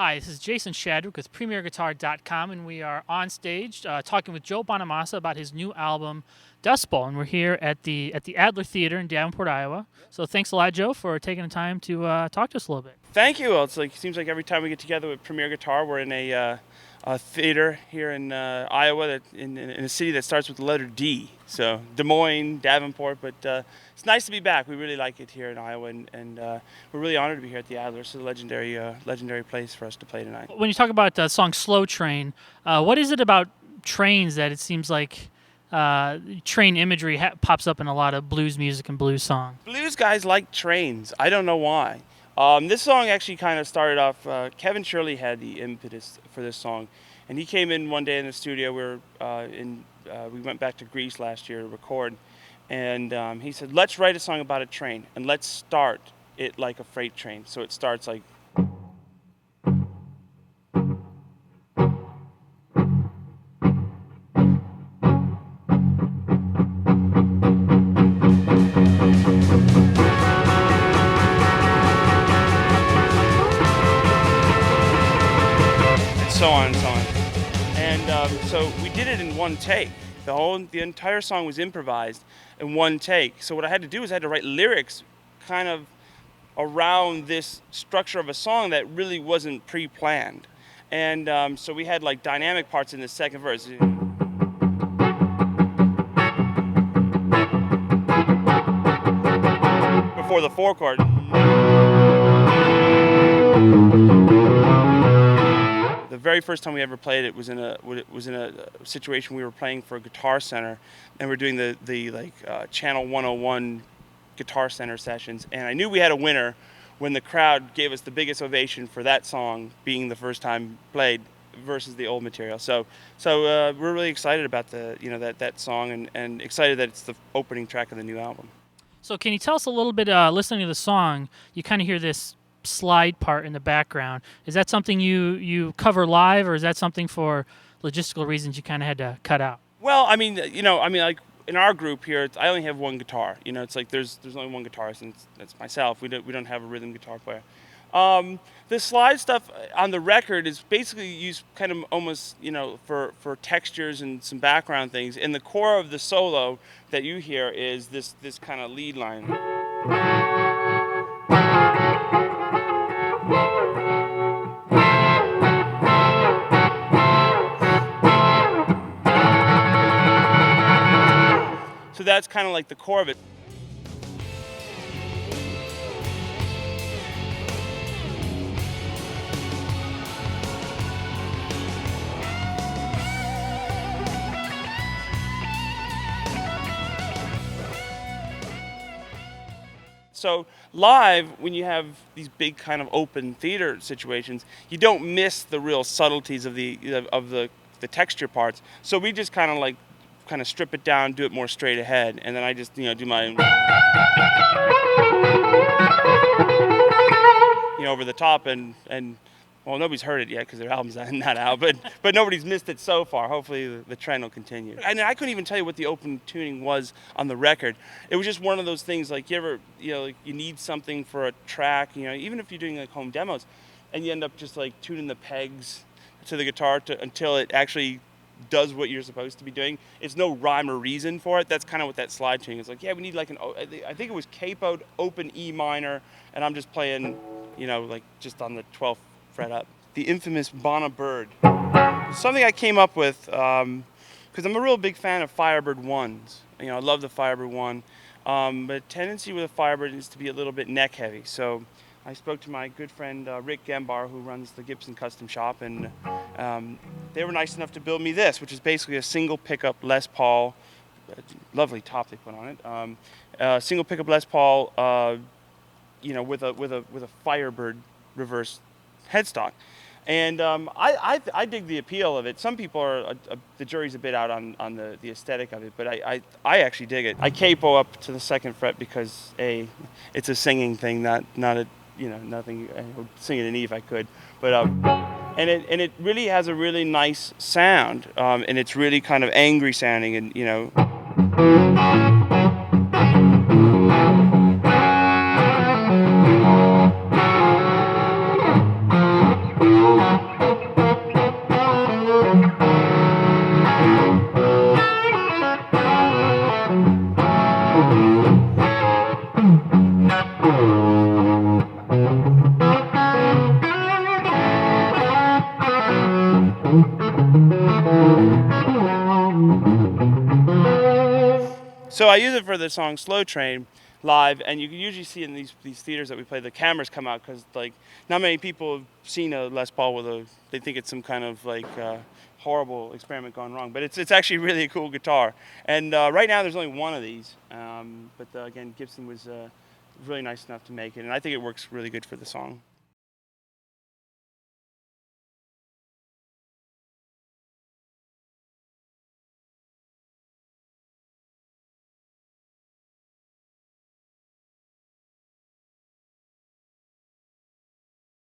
Hi, this is Jason Shadwick with PremierGuitar.com, and we are on stage talking with Joe Bonamassa about his new album, Dust Bowl. And we're here at the Adler Theater in Davenport, Iowa. So thanks a lot, Joe, for taking the time to talk to us a little bit. Thank you. Well, it seems like every time we get together with Premier Guitar, we're in a theater here in Iowa, in a city that starts with the letter D. So Des Moines, Davenport, but it's nice to be back. We really like it here in Iowa, and we're really honored to be here at the Adler. It's a legendary place for us to play tonight. When you talk about the song "Slow Train," what is it about trains that it seems like train imagery pops up in a lot of blues music and blues songs? Blues guys like trains. I don't know why. This song actually kind of started off. Kevin Shirley had the impetus for this song, and he came in one day in the studio. We went back to Greece last year to record, and he said, "Let's write a song about a train, and let's start it like a freight train." So it starts like. So on and so on. And so we did it in one take. The entire song was improvised in one take. So what I had to do is I had to write lyrics kind of around this structure of a song that really wasn't pre-planned. And so we had like dynamic parts in the second verse. Before the four chord. The very first time we ever played it was in a situation we were playing for a Guitar Center, and we're doing the Channel 101 Guitar Center sessions, and I knew we had a winner when the crowd gave us the biggest ovation for that song being the first time played versus the old material. So we're really excited about that song and excited that it's the opening track of the new album. So can you tell us a little bit, listening to the song, you kind of hear this slide part in the background. Is that something you cover live, or is that something for logistical reasons you kind of had to cut out? Well, like in our group here, I only have one guitar. It's like there's only one guitarist, and that's myself. We don't have a rhythm guitar player. The slide stuff on the record is basically used kind of almost, for textures and some background things. And the core of the solo that you hear is this kind of lead line. So that's kind of like the core of it. So live, when you have these big kind of open theater situations, you don't miss the real subtleties of the texture parts. So we just kind of strip it down, do it more straight ahead, and then I just do my over the top and well, nobody's heard it yet because their album's not out, but nobody's missed it so far. Hopefully the trend will continue. And I couldn't even tell you what the open tuning was on the record. It was just one of those things, like you need something for a track, even if you're doing like home demos, and you end up just like tuning the pegs to the guitar until it actually does what you're supposed to be doing. It's no rhyme or reason for it. That's kind of what that slide tuning is like. Yeah, we need like I think it was capoed open E minor, and I'm just playing, like just on the 12th fret up. The infamous Bonna Bird. Something I came up with because I'm a real big fan of Firebird 1s. I love the Firebird 1, but tendency with a Firebird is to be a little bit neck heavy. So I spoke to my good friend Rick Gembar, who runs the Gibson Custom Shop, and they were nice enough to build me this, which is basically a single pickup Les Paul, lovely top they put on it. Single pickup Les Paul, with a Firebird reverse headstock, and I dig the appeal of it. Some people are the jury's a bit out on the aesthetic of it, but I actually dig it. I capo up to the second fret because it's a singing thing, not a nothing. I would sing it in E if I could, but and it really has a really nice sound, and it's really kind of angry sounding, and So I use it for the song "Slow Train" live, and you can usually see in these theaters that we play, the cameras come out because like not many people have seen a Les Paul with a. They think it's some kind of like horrible experiment gone wrong, but it's actually really a cool guitar. And right now there's only one of these, but again Gibson was really nice enough to make it, and I think it works really good for the song.